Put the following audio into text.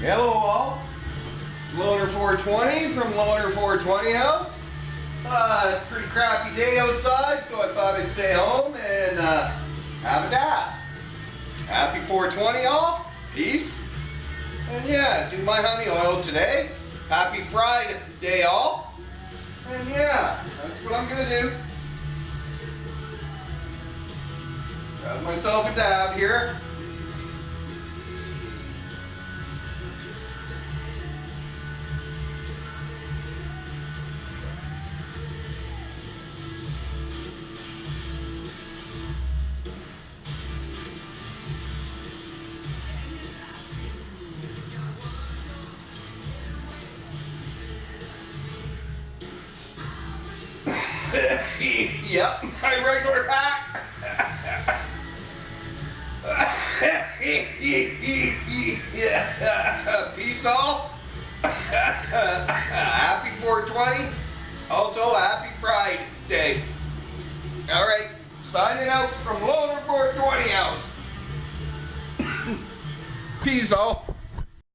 Hello all, it's Loader 420 from Loader 420 House. It's a pretty crappy day outside, so I thought I'd stay home and have a dab. Happy 420 all, peace, and yeah, do my honey oil today. Happy Friday all, and yeah, that's what I'm gonna do. Grab myself a dab here. Yep, my regular hack. Peace all. Happy 420. Also, happy Friday. All right, signing out from Loader 420 House. Peace all.